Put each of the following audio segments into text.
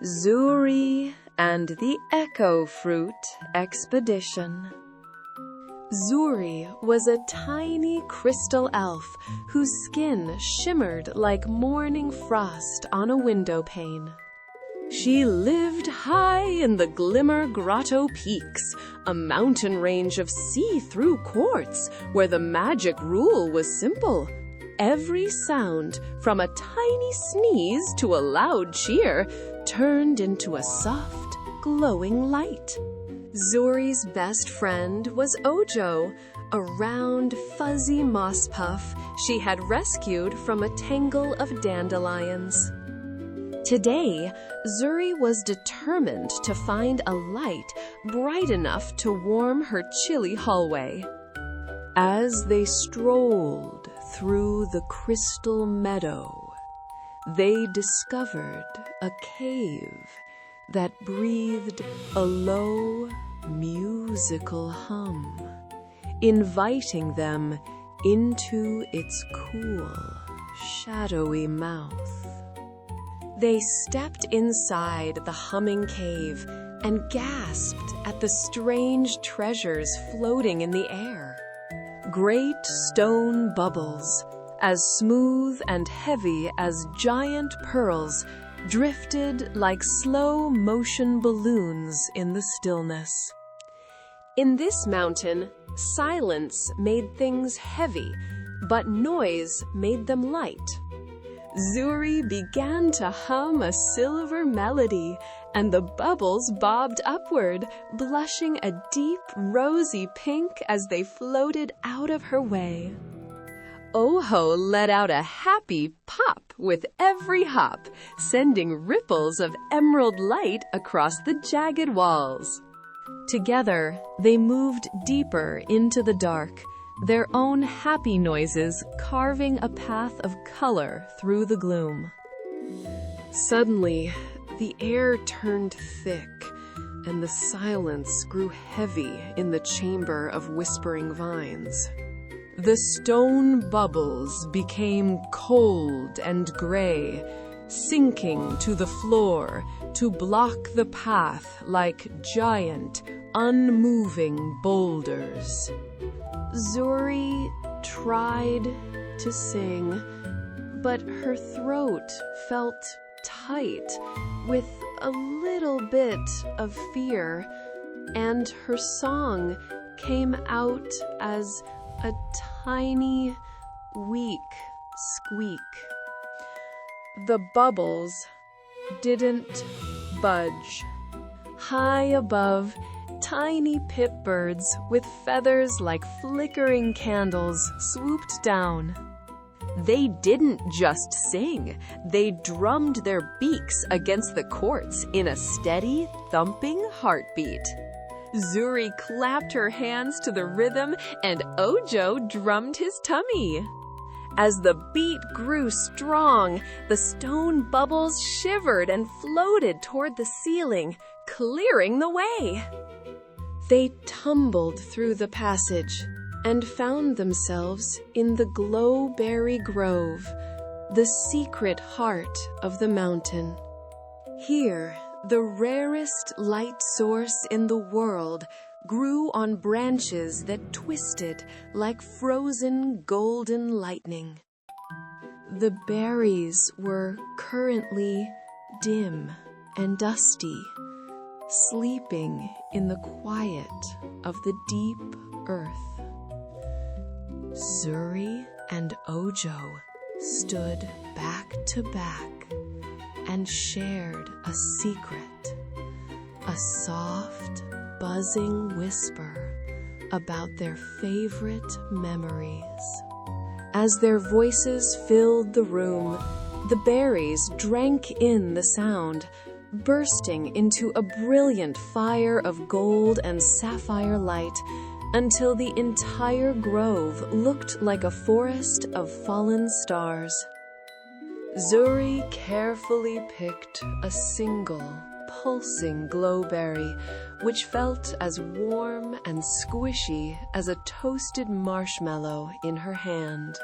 Zuri and the Echo Fruit Expedition. Zuri was a tiny crystal elf whose skin shimmered like morning frost on a window pane. She lived high in the Glimmer-Grotto Peaks, a mountain range of see-through quartz where the magic rule was simple. Every sound, from a tiny sneeze to a loud cheer, turned into a soft, glowing light. Zuri's best friend was Ojo, a round, fuzzy moss puff she had rescued from a tangle of dandelions. Today, Zuri was determined to find a light bright enough to warm her chilly hallway. As they strolled through the crystal meadow, they discovered a cave that breathed a low, musical hum, inviting them into its cool, shadowy mouth. They stepped inside the humming cave and gasped at the strange treasures floating in the air. Great stone bubbles, as smooth and heavy as giant pearls, drifted like slow-motion balloons in the stillness. In this mountain, silence made things heavy, but noise made them light. Zuri began to hum a silver melody, and the bubbles bobbed upward, blushing a deep, rosy pink as they floated out of her way. Ojo let out a happy pop with every hop, sending ripples of emerald light across the jagged walls. Together, they moved deeper into the dark, their own happy noises carving a path of color through the gloom. Suddenly, the air turned thick, and the silence grew heavy in the chamber of whispering vines. The stone bubbles became cold and gray, sinking to the floor to block the path like giant, unmoving boulders. Zuri tried to sing, but her throat felt tight with a little bit of fear, and her song came out as a tiny, weak squeak. The bubbles didn't budge. High above, tiny Pip-Birds with feathers like flickering candles swooped down. They didn't just sing, they drummed their beaks against the quartz in a steady, thumping heartbeat. Zuri clapped her hands to the rhythm, and Ojo drummed his tummy. As the beat grew strong, the stone bubbles shivered and floated toward the ceiling, clearing the way. They tumbled through the passage and found themselves in the Glowberry Grove, the secret heart of the mountain. Here, the rarest light source in the world grew on branches that twisted like frozen golden lightning. The berries were currently dim and dusty, sleeping in the quiet of the deep earth. Zuri and Ojo stood back to back and shared a secret, a soft, buzzing whisper about their favorite memories. As their voices filled the room, the berries drank in the sound, bursting into a brilliant fire of gold and sapphire light, until the entire grove looked like a forest of fallen stars. Zuri carefully picked a single, pulsing glowberry, which felt as warm and squishy as a toasted marshmallow in her hand.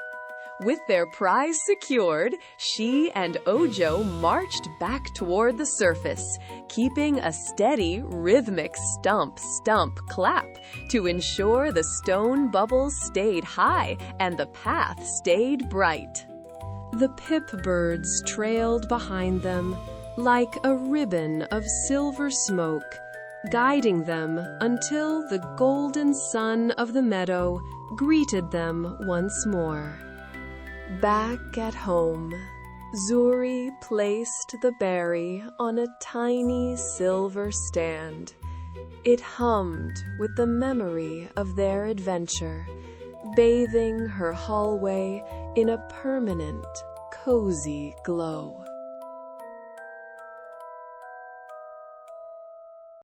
With their prize secured, she and Ojo marched back toward the surface, keeping a steady, rhythmic stump, stump, clap to ensure the stone bubbles stayed high and the path stayed bright. The Pip-Birds trailed behind them like a ribbon of silver smoke, guiding them until the golden sun of the meadow greeted them once more. Back at home, Zuri placed the berry on a tiny silver stand. It hummed with the memory of their adventure, bathing her hallway in a permanent, cozy glow.